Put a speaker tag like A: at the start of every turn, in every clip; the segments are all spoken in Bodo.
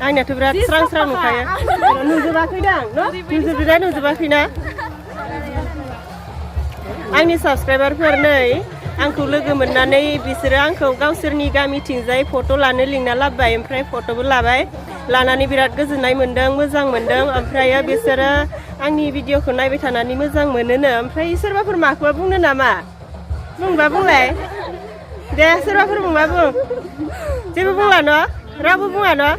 A: आंनियाथ' बिराद स्रां स्रां नुखायो नुजोबाखैदां न' नुजोबाखैना आंनि साबस्क्राइबारफोर नै आंखौ लोगो मोननानै बिसोरो आंखौ गावसोरनि गामिथिंजाय फट' लानो लिंना लाबोबाय ओमफ्राय फट'बो लाबाय लानानै बिराद गोजोननाय मोन्दों मोजां मोन्दों ओमफ्राय बिसोरो आंनि भिडिअखौ नायबाय थानानै मोजां मोनोनो ओमफ्राय सोरबाफोर माखौबा बुंनो नामा बुंबा बुंलाय दे सोरबाफोर बुंबा बुं जेबो बुंला न' रावबो बुङा न'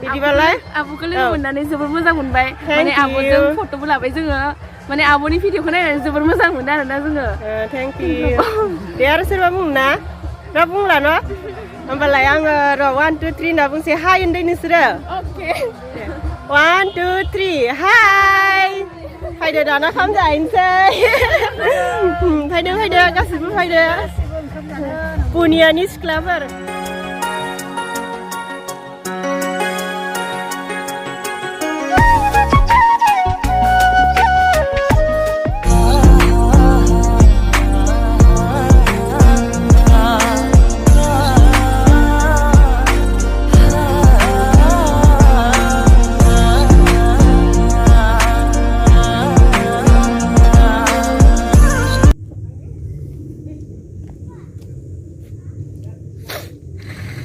A: बिदिबालाय
B: आब'खौ लोगो मोननानै जोबोर मोजां मोनबाय माने आब'जों फट'बो लाबाय जोङो माने आब'नि भिडिअखौ नायनानै जोबोर मोजां मोनदों आरोना जोङो
A: थेंक इउ दे आरो सोरबा बुंना राव बुंला न' होमबालाय आङो र' 1 2 3 होनना बुंसै हाय होनदो नोंसोरो
B: अके
A: 1 2 3 हाय फैदो दाना खाम जाहैनोसै फैदो गासिबो फैदो पुनियानि सिख्लाफोर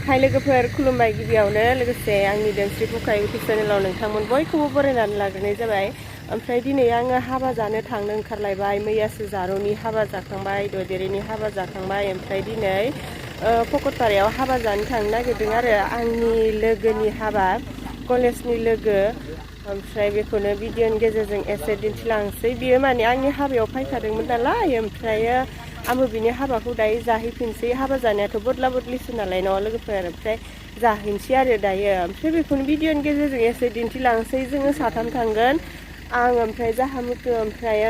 A: हाय लोगोफोर खुलुमबाय गिबियावनो लोगोसे आंनि दोंस्रि खुखाय इउटुब चेनेलाव नोंथांमोन बयखौबो बरायनानै लाग्रोनाय जाबाय ओमफ्राय दिनै आङो हाबा जानो थांनो ओंखारलायबाय मैयासो जारौनि हाबा जाखांबाय ददेरेनि हाबा जाखांबाय ओमफ्राय दिनै फकटपारायाव हाबा जानो थांनो नागिरदों आरो आंनि लोगोनि हाबा कलेजनि लोगो ओमफ्राय बेखौनो भिडिअनि गेजेरजों एसे दिन्थिलांसै बियो माने आंनि हाबायाव फैखादोंमोन नालाय ओमफ्राय आंबो बिनि हाबाखौ दायो जाहैफिनसै हाबा जानायाथ' बदला बदलिसो नालाय न' लोगोफोर ओमफ्राय जाहैनोसै आरो दायो ओमफ्राय बेखौनो भिडिअनि गेजेरजों एसे दिन्थिलांसै जोङो साथाम थांगोन आं ओमफ्राय जाहामुथु ओमफ्राय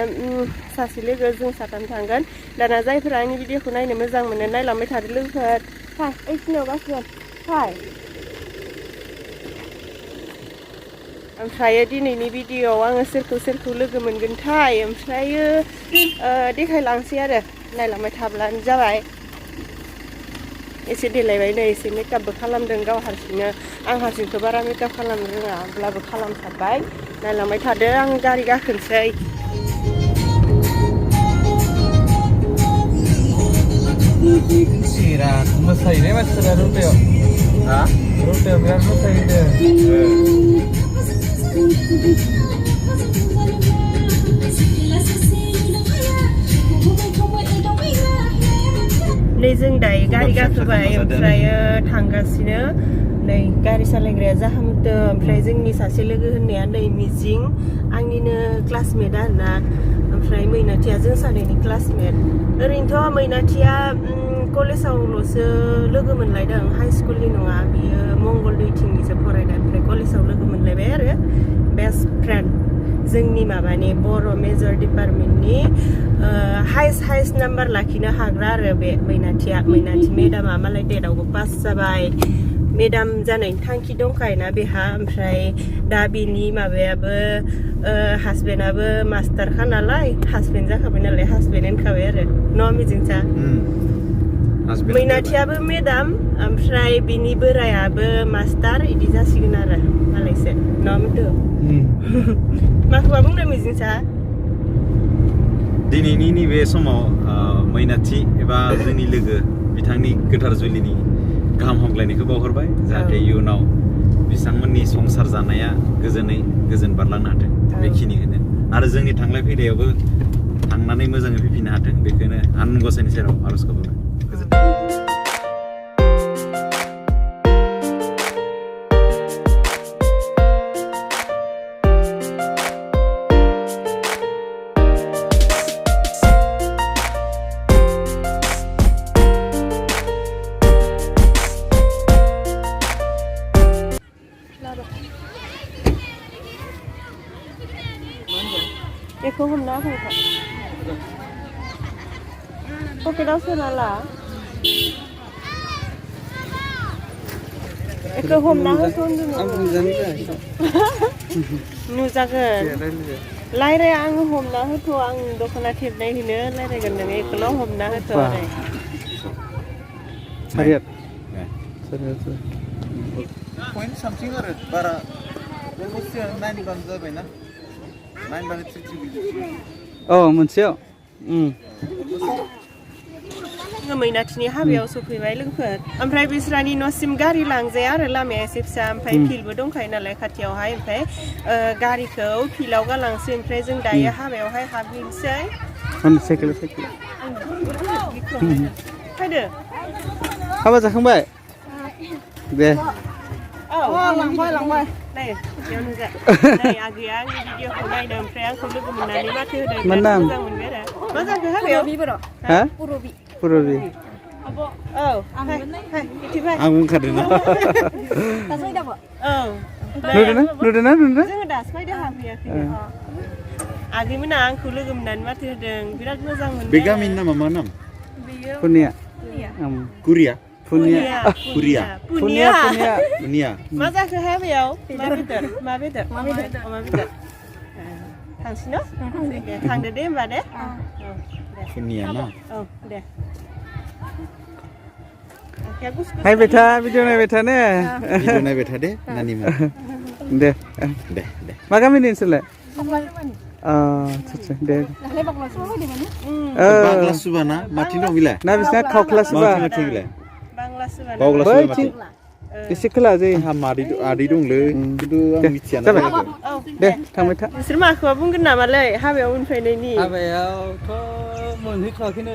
A: सासे लोगो जों साथाम थांगोन दाना जायफोरा आंनि भिडिअखौ नायनो मोजां मोनो नायलांबाय थादो लोगोफोर फाय ओइखिनियाव गासिबो फाय ओमफ्राय दिनैनि भिडिअआव आङो सोरखौ लोगो मोनगोनथाय ओमफ्राय देखायलांसै आरो नायलांबाय थाब्लानो जाबाय एसे देलायबाय नै एसे मेकआपबो खालामदों गाव हारसिंनो आं हारसिंथ' बारा मेकआप खालामनो रोङा अब्लाबो खालामथारबाय नायलांबाय थादो आं गारि गाखोनोसै
C: मोसायोलै मानसिफोरा रौतायाव बिराद मोसायो
A: नै जों दायो गारि गाखोबाय ओमफ्राय थांगासिनो नै गारि सालायग्राया जाहामुथु ओमफ्राय जोंनि सासे लोगो होननाया नै मिजिं आंनिनो क्लासमेट आरोना ओमफ्राय मैनाथिया जों सानैनि क्लासमेट ओरैनोथ' मैनाथिया कलेजावल'सो लोगो मोनलायदों हाइ स्कुलनि नङा बियो मंगलदैथिंनिसो फरायदों ओमफ्राय कलेजाव लोगो मोनलायबाय आरो बेस्ट फ्रेन्ड जोंनि माबानि बर' मेजर डिपार्टमेन्टनि हाइस्ट नाम्बार लाखिनो हाग्रा आरो बे मैनाथि मेडामा मालाय टेटआवबो पास जाबाय मेडाम जानायनि थांखि दंखायोना बेहा ओमफ्राय दा बिनि माबायाबो हासबेन्डआबो मास्टारखा नालाय हासबेन्ड जाखाबाय नालाय हासबेन्ड होनखाबाय आरो न' मिजिंसा मैनाथियाबो मेडाम ओमफ्राय बिनि बोरायाबो मास्टार इदि जासिगोन आरो मालायसो न' मिथु माखौबा बुंदों मिजिंसा
C: दिनैनि नैबे समाव मैनाथि एबा जोंनि लोगो बिथांनि गोथार जुलिनि गाहाम हामग्लायनायखौ बावहरबाय जाहाथे इयुनाव बिथांमोननि संसार जानाया गोजोन बारलांनो हाथों बेखिनिखौनो आरो जोंनि थांलाय फैलायावबो थांनानै मोजाङै फैफिननो हाथों बेखौनो आनान गसाइनि सेराव आरज गाबबाय गोजोन्थों
A: बेखौ हमना होफैखा पकेटाव सोना ला बेखौ हमना होथ' होनदों नुजागोन रायलाय आङो हमना होथ' आं दख'ना थेबनाय होनो रायलायगोन नोङो बेखौल' हमना होथ'
C: पॉइंट समथिंग आरो बारा अलमोस्ट 9 बान जाबायना 9 बान 30
D: औ मोनसेयाव
A: मैनाथिनि हाबायाव सफैबाय लोगोफोर ओमफ्राय बिस्रानि न'सिम गारि लांजाया आरो लामाया एसे फिसा ओमफ्राय फिल्डबो दंखायो नालाय खाथियावहाय ओमफ्राय गारिखौ फिल्डआव गालांसै ओमफ्राय जों दायो हाबायावहाय हाबहैनोसै
D: साइकेल
A: फैदो
D: हाबा जाखांबाय दे
A: लांबाय नै बेयावनो जा नै आगैया आंनि भिडिअखौ नायदों ओमफ्राय आंखौ लोगो मोननानै माथो होदों मोजां मोनबाय आरो मा जाखो हाबायाव
D: हा पुरबि
A: औ बिथिबाय
C: आं बुंखादोंना
A: औ
D: नुदोंना
A: जोङो दासो फैदो हाबहैयाखै आगैमोना आंखौ लोगो मोननानै माथो होदों बिराद मोजां मोनबाय
C: बे गामिनि नामा मा नाम
D: पुनिया
C: कुरिया
D: पुनिया
A: मा जाखो हाबायाव मा बेदर थांसै न' थांदो दे होमबा दे
C: पुनिया ना
A: औ दे
D: नायबाय था भिडिअ नायबाय था ने
C: भिडिअ नायबाय था दे नानिमोन
D: दे मा गामिनि नोंसोरलाय दे
C: बांला सुबाना माथि दं बिलाय
D: ना बिसिना खावख्ला सुबा
A: बांला
D: एसे खोला जायो
C: आंहा आदै दंलै खिन्थु आं मिथिया ना
D: दे थांबाय था
A: नोंसोर माखौबा बुंगोन नामालै हाबायाव उनफैनायनि
D: हाबायावथ' मोनहैथ'वाखैनो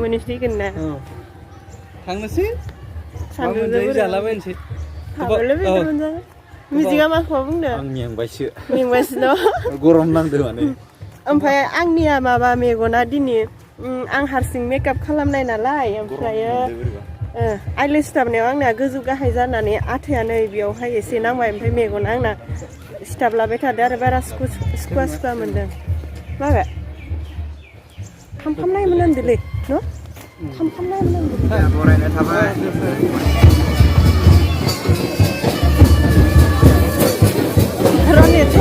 A: मोनहैसिगोन ना
D: थांनोसै
A: सानदुं
D: जालाबायनोसै
A: मिजिङा माखौबा बुंदों
C: आं मेंबायसो
A: न'
C: गरम नांदों माने
A: ओमफ्राय आंनिया माबा मेगना दिनै आं हारसिं मेकआप खालामनाय नालाय ओमफ्रायो आइलेस सिथाबनायाव आंना गोजौ गाहाय जानानै आथाया नै बेयावहाय एसे नांबाय ओमफ्राय मेगना आंना सिथाबलाबाय थादों आरो बारा सुखुवा मोनदों माबे खामनाय मोनदोंलै न' खामनाय मोनदों
D: बरायनाय थाबाय
A: रनेथ'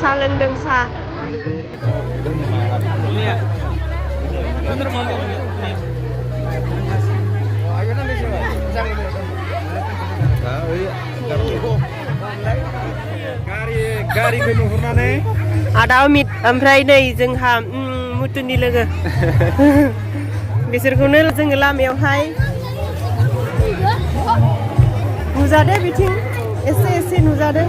A: सा लोंदों सा
D: गारिखौ नुहुरनानै
A: आदा अमित ओमफ्राय नै जोंहा मुथुनि लोगो बिसोरखौनो जोङो लामायावहाय नुजादो बिथिं एसे नुजादो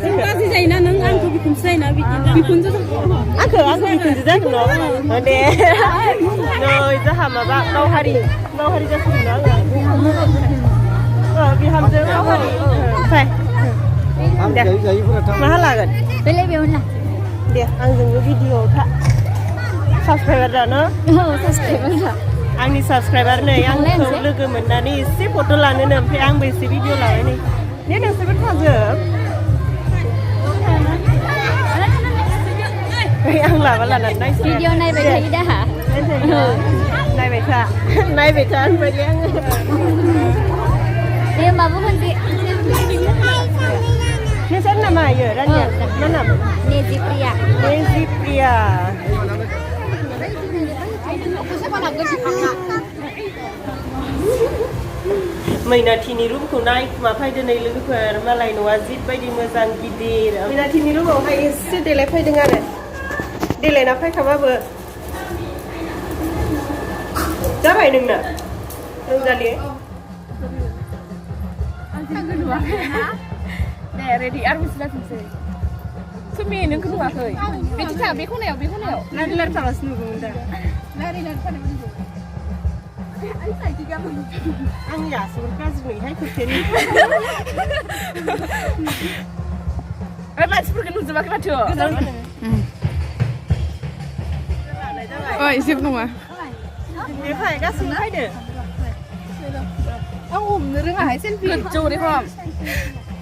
B: गाज्रि जायोना नों आंखौ बिखुनजो जायोना बिदिनो
A: आंखौ बिखुनजो जागोन न' दे नै जोंहा माबा गावहारि जासिगोन आङो बिहामजो गावहारि फै दे माहा लागोन दे आंजोंबो भिडिअ'आव था साबसक्राइबार दा न' आंनि साबसक्राइबार नै आंखौ लोगो मोननानै एसे फट' लानोनो ओमफ्राय आंबो एसे भिडिअ लाबाय नै दे नोंसोरबो थाजोब आं लाबा लानानै नायसै
B: भिडिअ नायबाय थायो दा
A: नायबाय था होनबाय आङो
B: दे माबा मोनसे
A: नोंसोर नामा इयो रानिया मा नाम
B: नेजिप्रिया
A: मैनाथिनि रुमखौ नायखुमा फैदो नै लोगोफोर मालाय न'आ जिद बायदि मोजां गिदिर मैनाथिनि रुमावहाय एसे देलाय फैदों आरो देलायना फैखाबाबो जाबाय नोंना लोंजालि
B: दे रेडि आरो मोनसे जाफिनसै सुमि नोंखौ नुवाखै बिदि था बे खनायाव
A: लारि थाबासो नुगौमोन दा
B: लारि थानाय
A: Ang ya surprise nih, hai kecil.
B: Mansipurkan nujubak ratu.
E: Oh, isip nunggu.
A: Dia phải các xin phải được.
E: Ông ủm nữa à, hãy xem phim.
B: Kecu deh kom.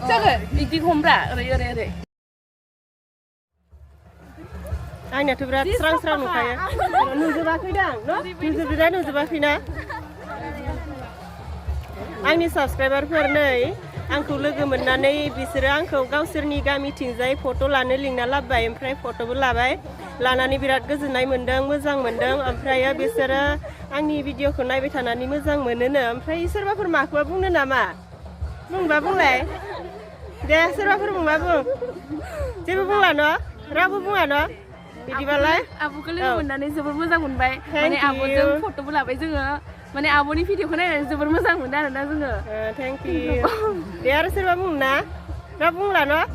B: Jangan, iki kompra, ore.
A: Anh tuh berat serang-serang mukanya. Nujubakin dong, no? Nujubakin na. Anनि subscriberफोर नै आंखौ लोगो मोननानै बिसोरो आंखौ गावसोरनि गामिथिंजाय फट' लानो लिंना लाबोबाय ओमफ्राय फट'बो लाबाय लानानै बिराद गोजोननाय मोनदों मोजां मोनदों ओमफ्राय बिसोरो आंनि भिडिअखौ नायबाय थानानै मोजां मोनोनो ओमफ्राय सोरबाफोर माखौबा बुंनो नामा बुंबा बुंलाय दे सोरबाफोर बुंबा बुं जेबो बुंला न' रावबो बुङा न' बिदिबालाय
B: आब'खौ लोगो मोननानै जोबोर मोजां मोनबाय माने आब'जों फट'बो लाबाय जोङो माने आब'नि भिडिअखौ नायनानै जोबोर मोजां मोनदों आरोना जोङो
A: थेंक इउ दे आरो सोरबा बुंना राव बुंला न'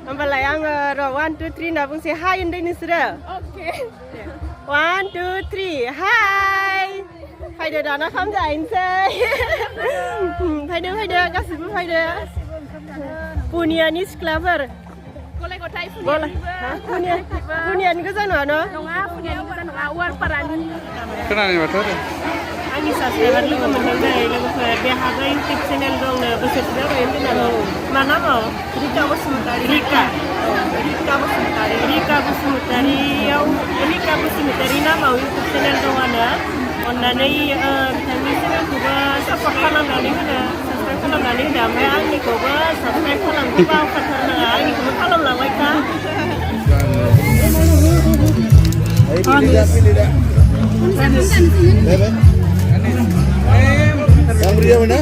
A: होमबालाय आङो र' 1 2 3 होनना बुंसै हाय होनदो नोंसोरो
B: अके
A: 1 2 3 हाय फैदो दाना खाम जाहैनोसै फैदो गासिबो फैदो पुनियानि सिख्लाफोर
B: गलाय गथाय
A: पुनियानि गोजा नङा न'
B: नङा पुनियानि गोजा नङा वारपारानि
D: खोनानाय बाथ्रा
A: आंनि साबसक्राइबार लोगो मोनदों नै लोगोफोर बेहाबो इउटुब चेनेल दंनो बोसोरसे जाबाय होनदों मा नामाव रिका बसुमतारी रिका बसुमतारी नामाव इउटुब चेनेल दं आरो अननानै बिथांनि चेनेलखौबो सापर्ट खालामनानै होनो साबसक्राइब खालामनानै होदो ओमफ्राय आंनिखौबो साबसक्राइब खालामनो बावखाथारनाङा आंनिखौबो खालामलांबाय था
F: Yang pria mana?